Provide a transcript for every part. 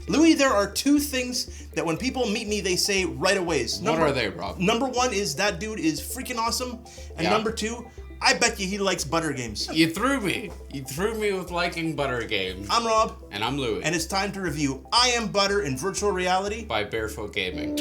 Louis, there are two things that when people meet me, they say right away. What are they, Rob? Number one is that dude is freaking awesome. And number two, I bet you he likes butter games. You threw me. You threw me with liking butter games. I'm Rob. And I'm Louis. And it's time to review I Am Butter in Virtual Reality by Barefoot Gaming.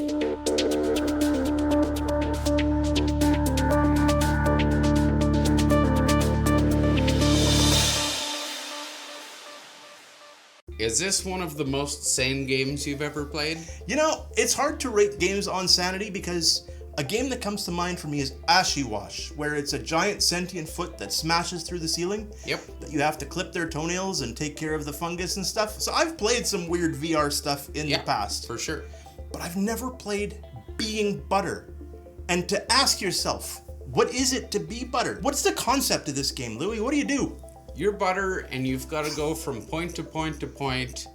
Is this one of the most sane games you've ever played? You know, it's hard to rate games on sanity because a game that comes to mind for me is Ashy Wash, where it's a giant sentient foot that smashes through the ceiling. Yep. That you have to clip their toenails and take care of the fungus and stuff. So I've played some weird VR stuff in the past. For sure. But I've never played Being Butter. And to ask yourself, what is it to be butter? What's the concept of this game, Louis? What do you do? You're butter and you've got to go from point to point to point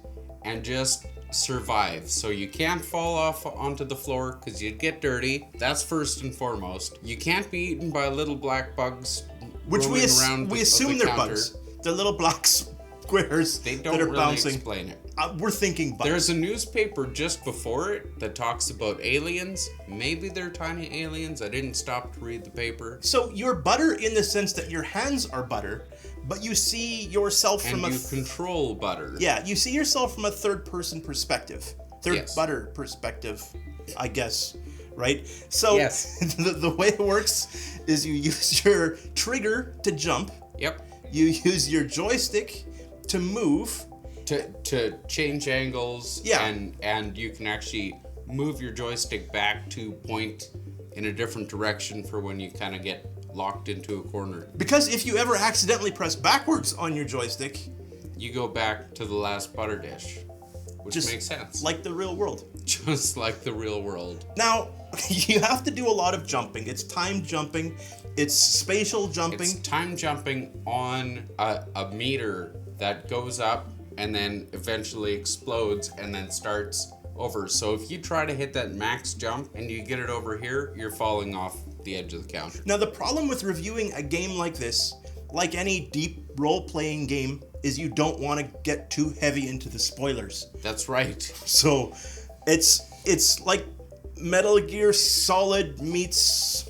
and just survive. So you can't fall off onto the floor because you'd get dirty. That's first and foremost. You can't be eaten by little black bugs which we assume they're counter. bugs. They're little black squares They don't that are really bouncing. explain it. We're thinking bugs. There's a newspaper just before it that talks about aliens. Maybe they're tiny aliens. I didn't stop to read the paper. So you're butter in the sense that your hands are butter, but you see yourself And from you control butter. Yeah, you see yourself from a third-person perspective. Yes. Butter perspective, I guess, right? So Yes. the way it works is you use your trigger to jump. Yep. You use your joystick to move. To change angles. Yeah. And you can actually move your joystick back to point in a different direction for when you kind of get locked into a corner. Because if you ever accidentally press backwards on your joystick, You go back to the last butter dish, which just makes sense. like the real world. Just like the real world. Now, you have to do a lot of jumping. It's time jumping. It's spatial jumping. It's time jumping on a meter that goes up and then eventually explodes and then starts over. So if you try to hit that max jump and you get it over here, you're falling off the edge of the counter. Now, the problem with reviewing a game like this, like any deep role-playing game, is you don't want to get too heavy into the spoilers. That's right. So it's like Metal Gear Solid meets,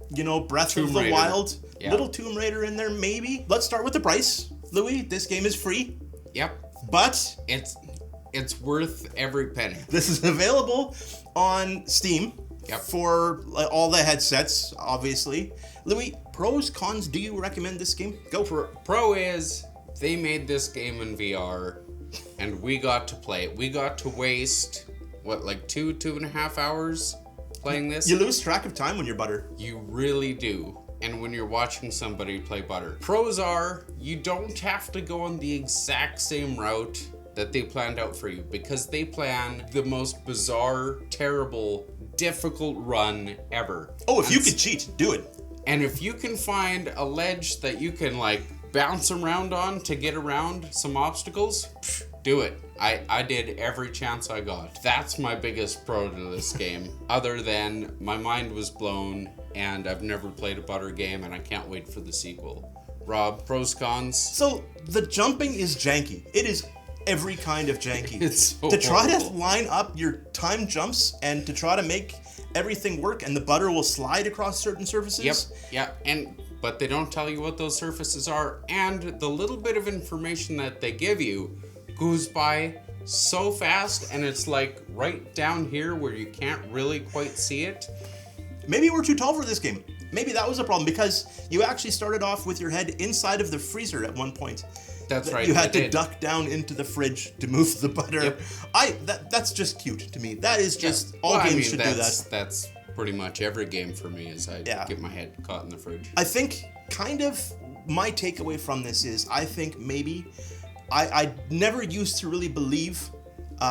Breath of Tomb the Raider. Wild. Yeah. Little Tomb Raider in there, maybe. Let's start with the price. Louis, this game is free, Yep. but It's worth every penny. this is available on Steam. Yep. For all the headsets, obviously. Louis, pros, cons, do you recommend this game? Go for it. Pro is they made this game in VR and we got to play it. We got to waste, like 2.5 hours playing this? You lose track of time when you're butter. You really do. And when you're watching somebody play butter. Pros are you don't have to go on the exact same route that they planned out for you because they plan the most bizarre, terrible, difficult run ever. Oh, if you could cheat, do it. And if you can find a ledge that you can bounce around on to get around some obstacles, do it. I did every chance I got. That's my biggest pro to this game. Other than my mind was blown and I've never played a butter game and I can't wait for the sequel. Rob, pros, cons? So the jumping is janky. It is every kind of janky. It's so to try to horrible. line up your time jumps and to try to make everything work and the butter will slide across certain surfaces. Yep. But they don't tell you what those surfaces are, and the little bit of information that they give you goes by so fast, and it's right down here where you can't really quite see it. Maybe we're too tall for this game. Maybe that was a problem because you actually started off with your head inside of the freezer at one point. That's right. You had to duck down into the fridge to move the butter. Yep. That's just cute to me. That is just all games should do that. That's pretty much every game for me is I get my head caught in the fridge. I think kind of my takeaway from this is I think maybe I never used to really believe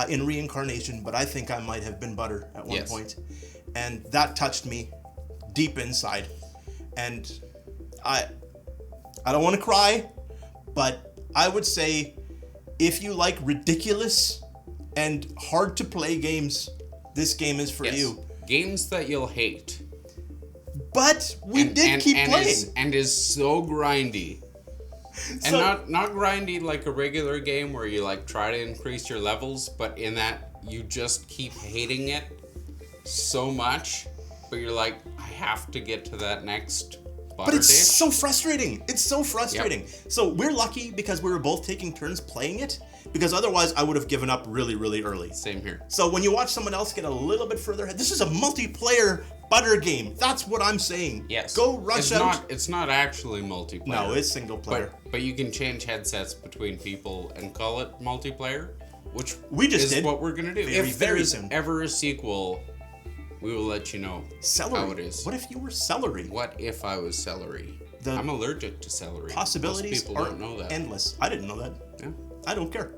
in reincarnation, but I think I might have been butter at one point. And that touched me deep inside. And I don't want to cry, but I would say if you like ridiculous and hard to play games, this game is for you. Games that you'll hate. But we did keep playing. And is so grindy. And not grindy like a regular game where you like try to increase your levels, but in that you just keep hating it so much, but you're like, I have to get to that next butter But it's dish. so frustrating. It's so frustrating. Yep. So we're lucky because we were both taking turns playing it, because otherwise I would have given up really, really early. Same here. So when you watch someone else get a little bit further ahead, this is a multiplayer butter game. That's what I'm saying. Yes. Go rush out. It's not actually multiplayer. No, it's single player. But you can change headsets between people and call it multiplayer, which We just is did. what we're gonna do. Very, If there very is soon. ever a sequel, we will let you know Celery. how it is. What if you were celery? What if I was celery? The I'm allergic to celery. Possibilities Most people are don't know that. endless. I didn't know that. Yeah. I don't care.